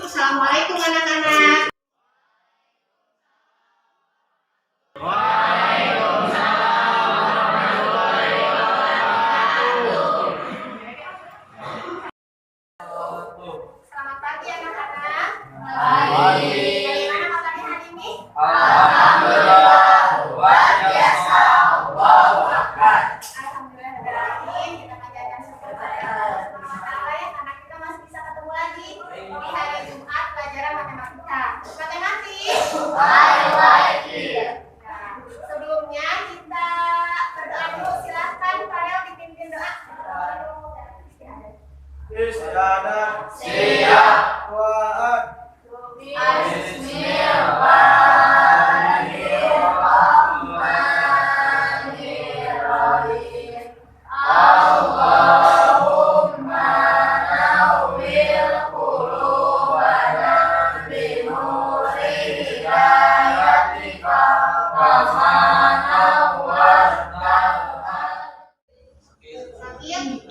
Assalamualaikum anak-anak. Selamat pagi anak-anak. Pagi. Bagaimana kabarnya hari ini? Alhamdulillah, luar biasa. Allahu Akbar. Alhamdulillah, kita mengajarkan seperti apa ya, karena kita masih bisa ketemu lagi di hari Jumat pelajaran matematika. Matematik. Nah, sebelumnya kita berdoa dulu. Silakan Farel dipimpin doa. Istiadah. Siap. Wa'ad. Bismillahirrahmanirrahim. Allahumma nawwir qulubana binuri hidayatika kama nawwarta. Sakit?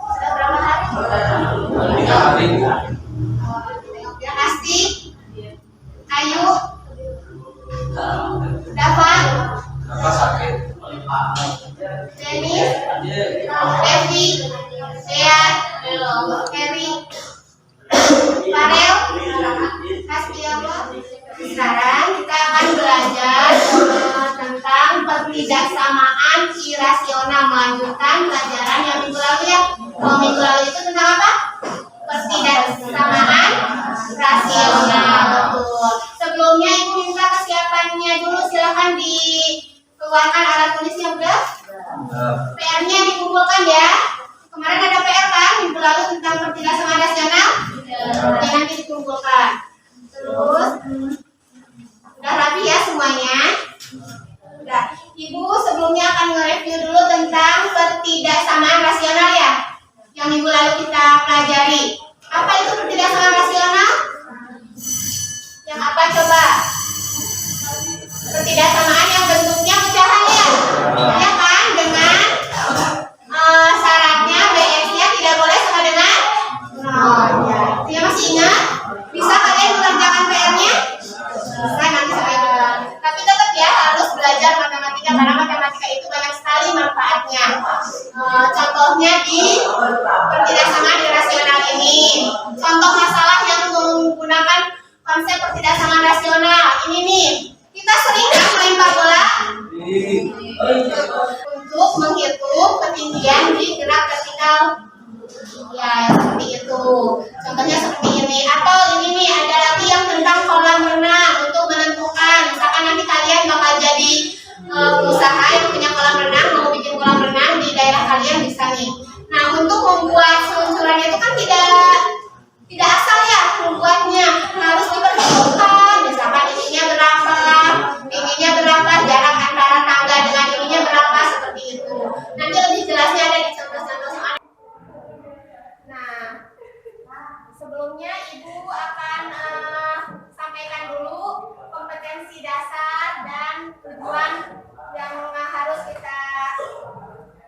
Sudah berapa hari? 3 minggu. Ya, Asti, Ayu, Dava, Apa sakit? Denis, Devi, Dea, Heri, Farel, Hasbiallah. Sekarang kita akan belajar tentang pertidaksamaan irasional, melanjutkan pelajaran yang minggu lalu ya. Kalau minggu lalu itu tentang apa? Pertidaksamaan rasional, betul. Sebelumnya ibu minta kesiapannya dulu, silakan dikeluarkan alat tulisnya udah. PR-nya dikumpulkan ya. Kemarin ada PR kan minggu lalu tentang pertidaksamaan rasional. Oke, nanti dikumpulkan. Terus udah rapi ya semuanya. Udah. Ibu sebelumnya akan nge-review dulu tentang pertidaksamaan rasional ya, yang minggu lalu kita pelajari. Apa itu pertidaksamaan rasional? Yang apa coba? Pertidaksamaan yang bentuknya pecahan ya, ya kan? Dengan syaratnya BX-nya tidak boleh sama dengan 0 ya. Ya masih ingat? Bisa kalian mengerjakan PR-nya? Bisa, nanti saya bilang. Tapi tetap ya harus belajar matematika karena matematika itu banyak sekali manfaatnya. Contohnya di pertidaksamaan irasional ini. Contoh masalah yang menggunakan konsep pertidaksamaan rasional. Ini nih, kita sering kan melempar bola untuk menghitung ketinggian di gerak vertikal. Ya, seperti itu. Contohnya seperti ini. Atau ini nih, ada lagi yang tentang kolam renang untuk menentukan. Misalkan nanti kalian bakal jadi usaha yang punya kolam renang, mau bikin kolam renang di daerah kalian bisa nih. Nah, untuk membuat seluncurannya itu kan tidak asal ya membuatnya, harus diperhitungkan. Misalkan ininya berapa, jarak antara tangga dengan ininya berapa, seperti itu. Nanti lebih jelasnya ada di contoh-contoh soal. Nah, sebelumnya Ibu akan sampaikan dulu kompetensi dasar dan tujuan yang harus kita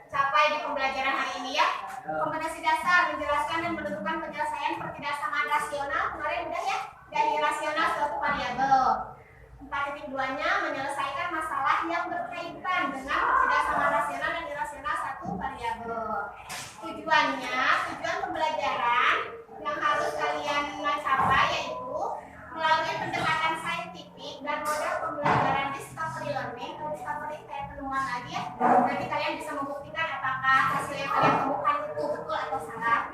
capai di pembelajaran hari ini ya. Kompetensi dasar menjelaskan dan menentukan penyelesaian pertidaksamaan rasional. Kemarin udah ya, dari rasional suatu variabel. 4.2-nya menyelesaikan masalah yang berkaitan dengan pertidaksamaan rasional dan irasional satu variabel. Tujuan pembelajaran yang harus kalian capai yaitu melalui pendekatan saintifik dan model pembelajaran discovery learning. Discovery kayak penemuan lagi ya. Nanti kalian bisa membuktikan apakah hasil yang kalian temukan itu betul atau salah.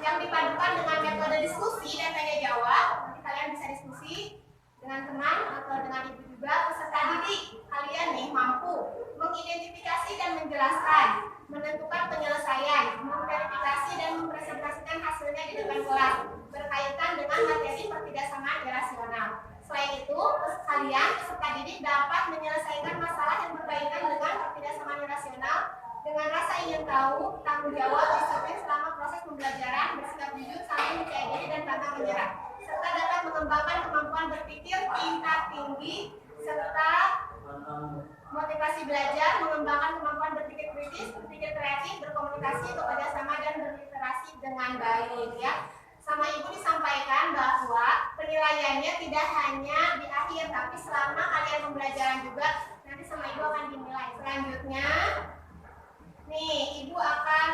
Yang dipadukan dengan metode diskusi dan tanya jawab. Nanti kalian bisa diskusi dengan teman atau dengan ibu juga peserta didik. Kalian nih mampu mengidentifikasi dan menjelaskan, menentukan penyelesaian, memverifikasi dan mempresentasikan hasilnya di depan kelas berkaitan dengan materi pertidaksamaan irasional. Selain itu, kalian peserta didik dapat menyelesaikan masalah yang berkaitan dengan pertidaksamaan irasional dengan rasa ingin tahu, tanggung jawab, disiplin selama proses pembelajaran, bersikap jujur, saling percaya diri dan pantang menyerah, serta dapat mengembangkan kemampuan berpikir tingkat tinggi serta motivasi belajar, mengembangkan kemampuan berpikir kritis, berpikir kreatif, berkomunikasi, bekerja sama dan berliterasi dengan baik ya. sama ibu disampaikan bahwa penilaiannya tidak hanya di akhir, tapi selama kalian pembelajaran juga nanti sama ibu akan dinilai. Selanjutnya, nih ibu akan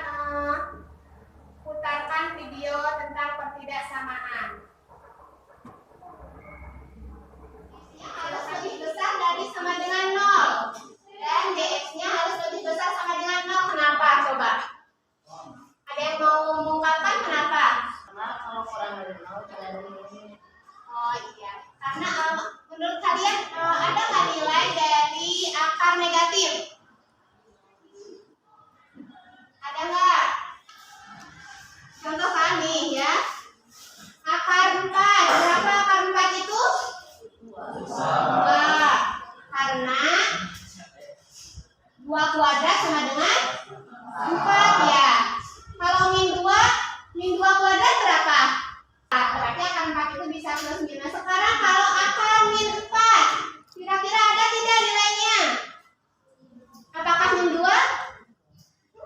putarkan video tentang pertidaksamaan. Harus lebih besar dari sama dengan 0 dan dx-nya harus lebih besar sama dengan 0. Kenapa? Coba. Ada yang mau mengungkapkan kenapa? Karena kalau kurang dari 0 tidak ada nilainya. Oh iya, karena menurut kalian ada nggak nilai dari akar negatif? Ada nggak? Contoh kan nih ya, akar 4. Berapa akar 4 itu? 2. Karena 2 kuadrat sama dengan 4 ya. Kalau min 2 kuadrat berapa? Berarti akar 4 itu bisa plus minus. Sekarang kalau akar min 4, kira-kira ada tidak nilainya? Apakah min 2?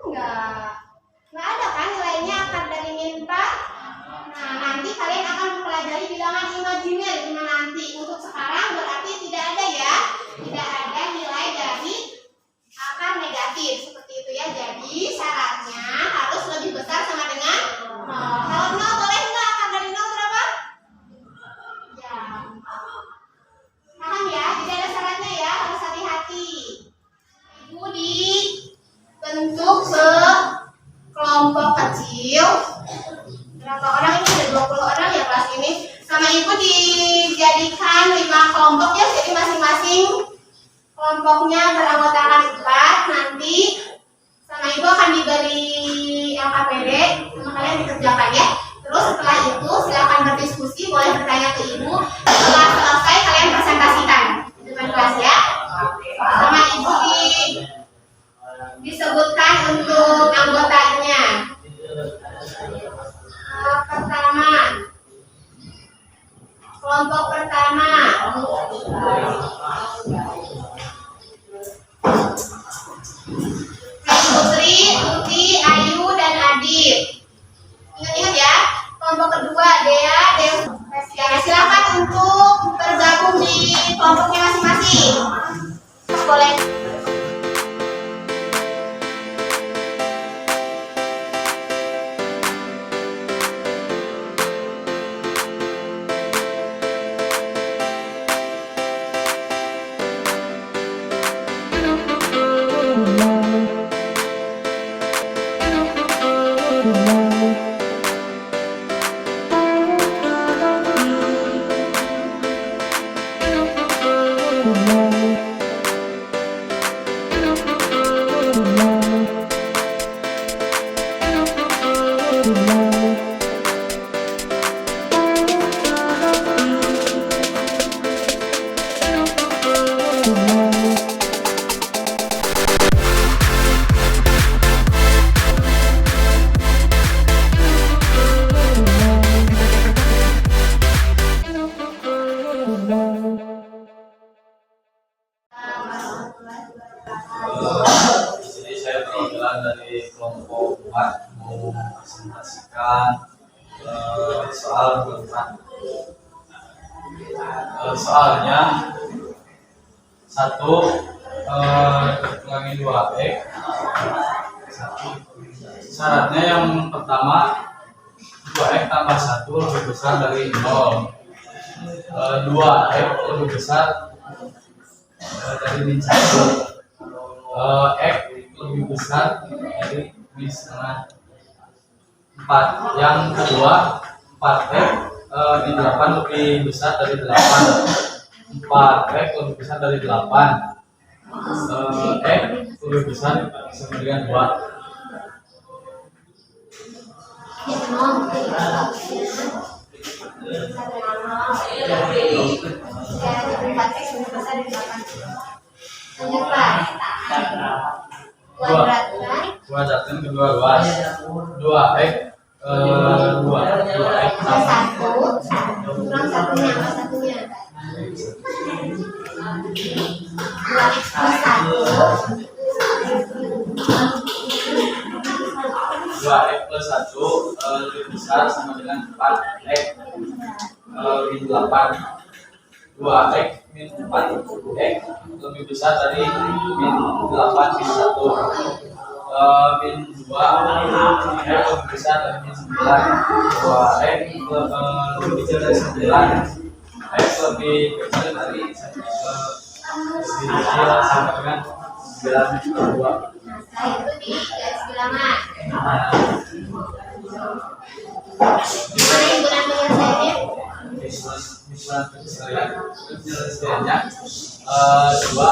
Enggak ada kan nilainya akar dari min 4. Nah, nanti kalian akan mempelajari bilangan imajiner cuma nanti. Untuk sekarang berarti tidak ada ya. Tidak ada nilai dari akar negatif seperti itu ya. Jadi syaratnya harus lebih besar sama dengan 0. Kalau 0 boleh enggak akar dari 0 berapa? Ya. Paham ya? Tidak ada syaratnya ya, harus hati-hati. Ibu dibentuk kelompok kecil. Berapa orang ini? Ada 20 orang ya kelas ini. Sama ibu dijadikan 5 kelompok ya, jadi masing-masing kelompoknya beranggotakan 4. Nanti sama ibu akan diberi LKPD, sama kalian dikerjakan ya. Terus setelah itu silakan berdiskusi, boleh bertanya ke ibu. Setelah selesai kalian presentasikan di depan kelas ya. Sama ibu disebutkan untuk anggotanya. Pertama, kelompok pertama. Putri, Tuti, Ayu, dan Adit. Ingat-ingat ya. Kelompok kedua, Dea, Desia. Silakan untuk tergabung di kelompoknya masing-masing. Boleh. Jadi saya perwakilan dari kelompok 4 mau presentasikan soal tentang soalnya 1 kurangi 2x. Syaratnya yang pertama 2x tambah 1 lebih besar dari 0. 2x lebih besar dari min 1. X lebih besar dari min setengah 4. Yang kedua 4x di 8 lebih besar dari 8. 4x lebih besar dari 8. X lebih besar sama dengan 2. Kuadratkan kedua luas 2x 2x kurang satunya apa satunya? 2x plus 1 2x plus 1 lebih besar sama dengan 4. X min 8. 2x min 4x lebih besar dari min 8 min 1. Min 2 x lebih besar dari min 9. 2x lebih kecil dari 9. X lebih kecil dari sama dengan 9 2. Nah, setelah itu di garis bilangan. Gimana himpunan penyelesaiannya? Penyelesaiannya 2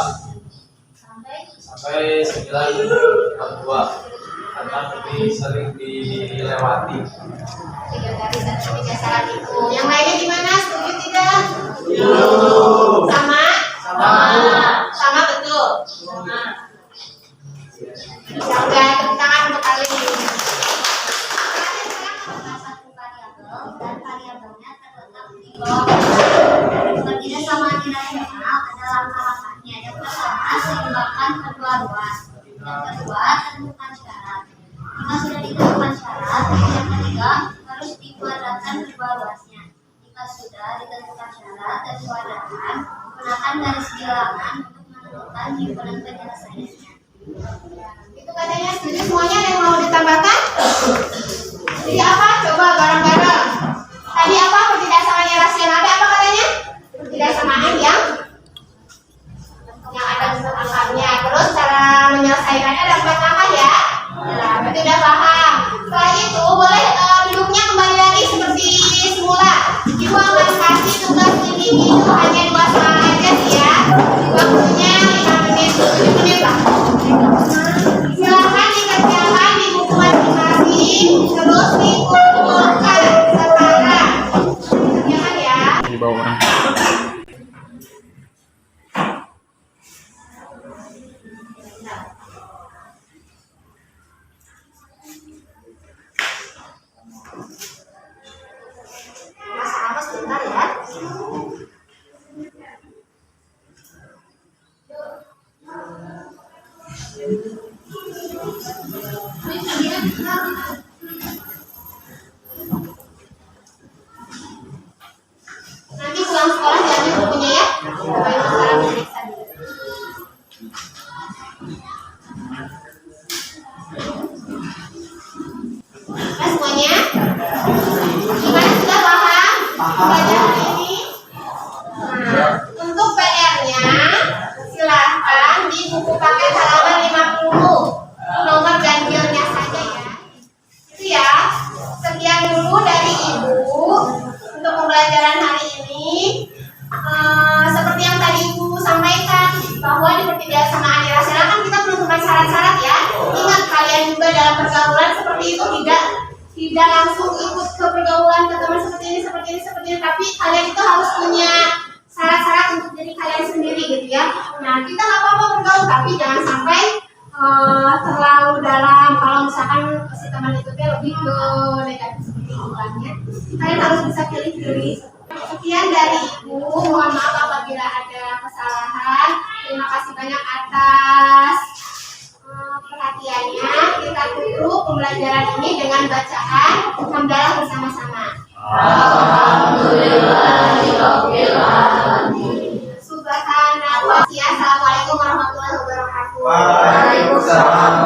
sampai 9 2 karena lebih sering dilewati. 3 garis atau 3 syarat itu. Yang lainnya gimana? Setuju tidak? Sama? Sama betul. Ya udah, tepuk tangan untuk kali ini. Salah satu variabel dan variabelnya terletak di bawah. Pertidaksamaan rasional adalah langkah-langkahnya. Yang pertama, seimbangkan kedua ruas. Yang kedua, tentukan syarat. Jika sudah ditentukan syarat, yang ketiga harus dikuadratkan kedua ruasnya. Jika sudah ditentukan syarat dan kuadratan, gunakan garis bilangan untuk menentukan himpunan penyelesaiannya. Itu katanya setuju semuanya, ada yang mau ditambahkan? Jadi apa? Coba bareng-bareng. Tadi apa pertidaksamaan rasional? Ada apa katanya? Pertidaksamaan yang ada bentuk angkanya. Terus cara menyelesaikannya ada 4 langkah ya. Nah, berarti udah paham. Setelah itu boleh duduknya kembali lagi seperti semula. Ibu akan kasih tugas ini itu hanya 2 soal aja sih ya. Waktunya 5 menit, 7 menit lah. Silakan dikerjakan di buku masing-masing, terus dikumpulkan sekarang. Kerjakan ya. Di bawah orang. Mas sebentar ya. Nanti pulang sekolah diambil bukunya ya. Bapak Ibu sekarang diperiksa dulu. Nah semuanya, gimana sudah paham? Pelajaran ini. Nah, untuk PR-nya silahkan di buku paket halaman 50. Nomor ganjilnya saja ya. Itu ya. Sekian dulu dari Ibu untuk pembelajaran hari ini. Seperti yang tadi Ibu sampaikan bahwa di pertidaksamaan rasional kan kita menentukan syarat-syarat ya. Ingat kalian juga dalam pergaulan seperti itu tidak langsung ikut ke pergaulan ke teman seperti ini, tapi kalian itu harus punya syarat-syarat untuk diri kalian sendiri gitu ya. Nah kita nggak apa-apa bergaul, tapi jangan sampai terlalu dalam. Kalau misalkan si teman itu lebih ke negatif seperti itu kan ya, kalian harus bisa pilih-pilih. Sekian dari Ibu, mohon maaf apabila ada kesalahan. Terima kasih banyak atas perhatiannya. Kita tutup pembelajaran ini dengan bacaan hamdalah bersama-sama. Alhamdulillahirabbil alamin. Subhanallah. Assalamualaikum warahmatullahi wabarakatuh. Waalaikumsalam